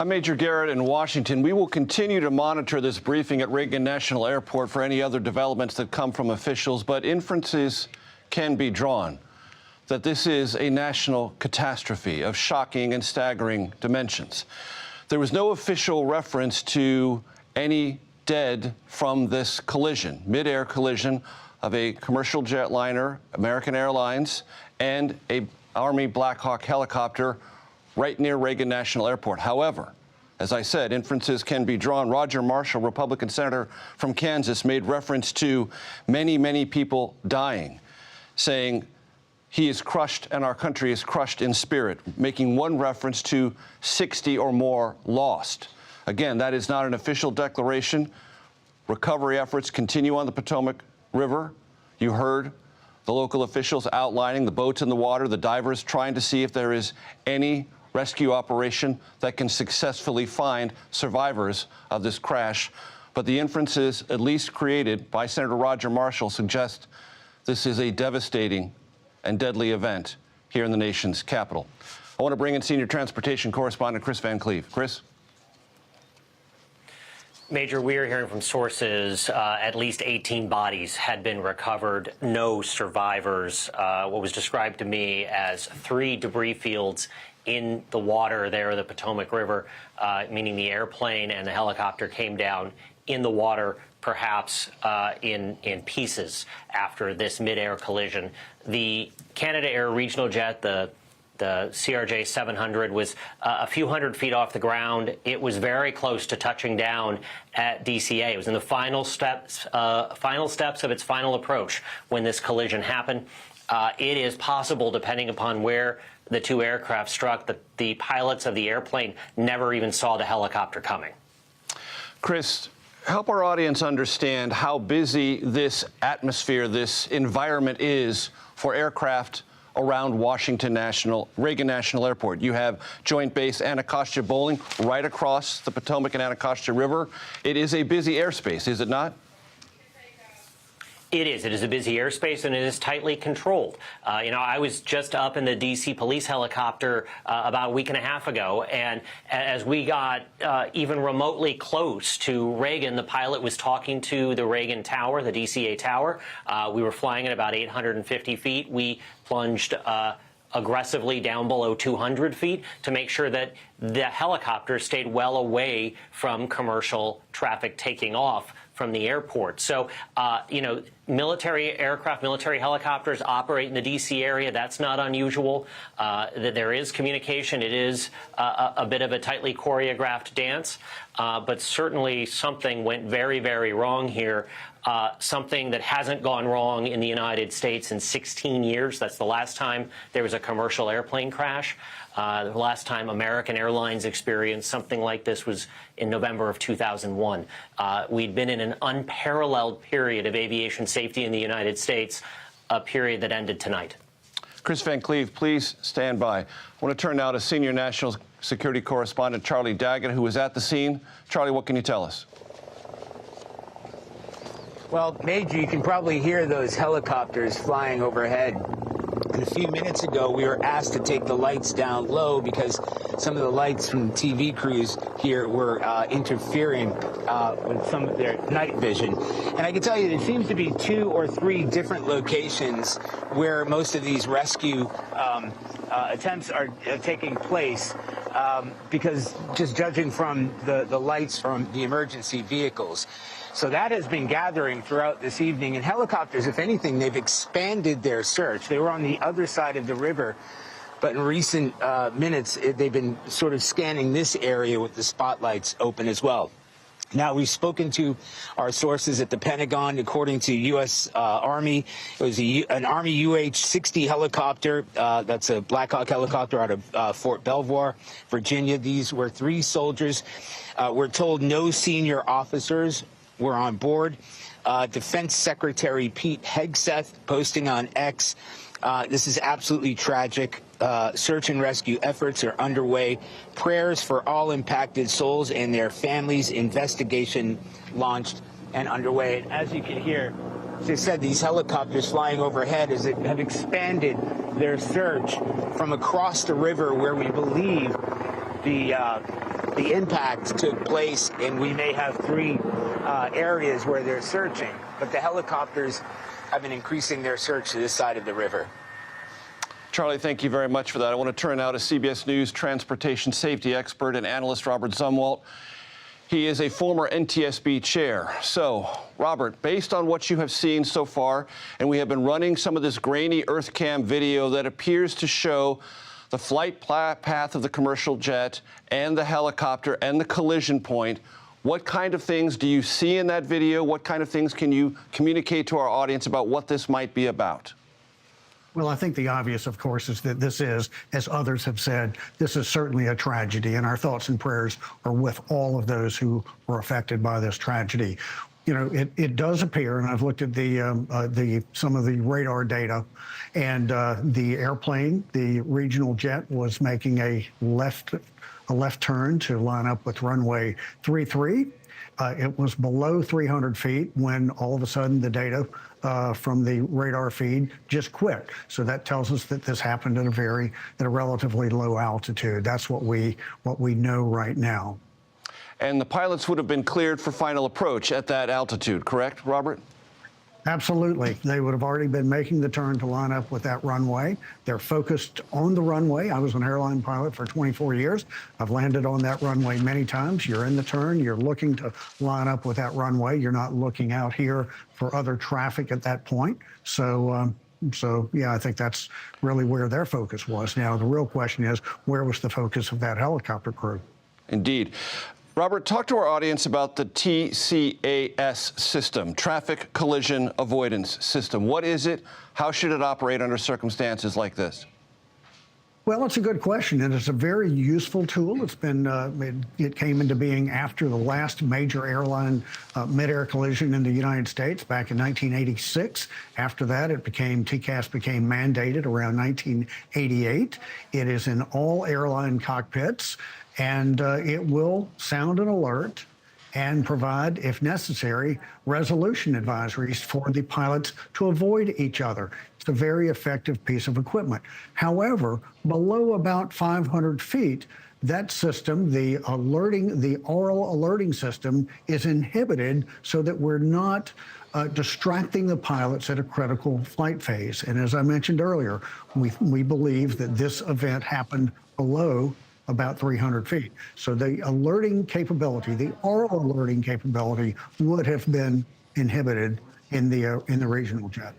I'm Major Garrett in Washington. We will continue to monitor this briefing at Reagan National Airport for any other developments that come from officials, but inferences can be drawn that this is a national catastrophe of shocking and staggering dimensions. There was no official reference to any dead from this collision, mid-air collision of a commercial jetliner, American Airlines, and a Army Black Hawk helicopter right near Reagan National Airport. However, as I said, inferences can be drawn. Roger Marshall, Republican senator from Kansas, made reference to many, many people dying, saying he is crushed and our country is crushed in spirit, making one reference to 60 or more lost. Again, that is not an official declaration. Recovery efforts continue on the Potomac River. You heard the local officials outlining the boats in the water, the divers trying to see if there is any rescue operation that can successfully find survivors of this crash. But the inferences, at least created by Senator Roger Marshall, suggest this is a devastating and deadly event here in the nation's capital. I want to bring in senior transportation correspondent Chris Van Cleve. Chris? Major, we are hearing from sources at least 18 bodies had been recovered, no survivors. What was described to me as 3 debris fields in the water there, the Potomac River, meaning the airplane and the helicopter came down in the water, perhaps in pieces after this mid-air collision. The Canada Air regional jet, the CRJ 700, was a few hundred feet off the ground. It was very close to touching down at DCA. It was in the final steps of its final approach when this collision happened. It is possible, depending upon where the 2 aircraft struck, that the pilots of the airplane never even saw the helicopter coming. Chris, help our audience understand how busy this atmosphere, this environment is for aircraft around Reagan National Airport. You have Joint Base Anacostia Bowling right across the Potomac and Anacostia River. It is a busy airspace, is it not? It is. It is a busy airspace, and it is tightly controlled. I was just up in the D.C. police helicopter about a week and a half ago, and as we got even remotely close to Reagan, the pilot was talking to the Reagan Tower, the DCA Tower. We were flying at about 850 feet. We plunged aggressively down below 200 feet to make sure that the helicopter stayed well away from commercial traffic taking off from the airport. So, military aircraft, military helicopters operate in the D.C. area. That's not unusual. There is communication. It is a bit of a tightly choreographed dance, but certainly something went very, very wrong here. Something that hasn't gone wrong in the United States in 16 years. That's the last time there was a commercial airplane crash. The last time American Airlines experienced something like this was in November of 2001. We'd been in an unparalleled period of aviation safety in the United States, a period that ended tonight. Chris Van Cleve, please stand by. I want to turn now to senior national security correspondent Charlie Daggett, who was at the scene. Charlie, what can you tell us? Well, Major, you can probably hear those helicopters flying overhead. And a few minutes ago, we were asked to take the lights down low because some of the lights from the TV crews here were interfering with some of their night vision. And I can tell you there seems to be 2 or 3 different locations where most of these rescue attempts are taking place because just judging from the lights from the emergency vehicles. So that has been gathering throughout this evening. And helicopters, if anything, they've expanded their search. They were on the other side of the river, but in recent minutes, they've been sort of scanning this area with the spotlights open as well. Now, we've spoken to our sources at the Pentagon. According to U.S. Army, it was an Army UH-60 helicopter. That's a Black Hawk helicopter out of Fort Belvoir, Virginia. These were 3 soldiers. We're told no senior officers were on board. Defense Secretary Pete Hegseth posting on X, this is absolutely tragic. Search and rescue efforts are underway. Prayers for all impacted souls and their families. Investigation launched and underway. And as you can hear, as I said, these helicopters flying overhead have expanded their search from across the river where we believe the the impact took place, and we may have three areas where they're searching, but the helicopters have been increasing their search to this side of the river. Charlie, thank you very much for that. I want to turn now to CBS News transportation safety expert and analyst Robert Zumwalt. He is a former NTSB chair. So, Robert, based on what you have seen so far, and we have been running some of this grainy EarthCam video that appears to show the flight path of the commercial jet and the helicopter and the collision point, what kind of things do you see in that video? What kind of things can you communicate to our audience about what this might be about? Well, I think the obvious, of course, is that this is, as others have said, this is certainly a tragedy, and our thoughts and prayers are with all of those who were affected by this tragedy. You know, it does appear, and I've looked at some of the radar data, and the airplane, the regional jet, was making a left turn to line up with runway 33. It was below 300 feet when all of a sudden the data from the radar feed just quit. So that tells us that this happened at a relatively low altitude. That's what we know right now. And the pilots would have been cleared for final approach at that altitude, correct, Robert? Absolutely. They would have already been making the turn to line up with that runway. They're focused on the runway. I was an airline pilot for 24 years. I've landed on that runway many times. You're in the turn. You're looking to line up with that runway. You're not looking out here for other traffic at that point. So yeah, I think that's really where their focus was. Now, the real question is, where was the focus of that helicopter crew? Indeed. Robert, talk to our audience about the TCAS system, Traffic Collision Avoidance System. What is it? How should it operate under circumstances like this? Well, it's a good question, and it's a very useful tool. It's been it came into being after the last major airline mid-air collision in the United States back in 1986. After that, TCAS became mandated around 1988. It is in all airline cockpits, and it will sound an alert and provide, if necessary, resolution advisories for the pilots to avoid each other. It's a very effective piece of equipment. However, below about 500 feet, that system, the aural alerting system, is inhibited so that we're not distracting the pilots at a critical flight phase. And as I mentioned earlier, we believe that this event happened below about 300 feet. So the alerting capability, the aural alerting capability, would have been inhibited in the regional jet.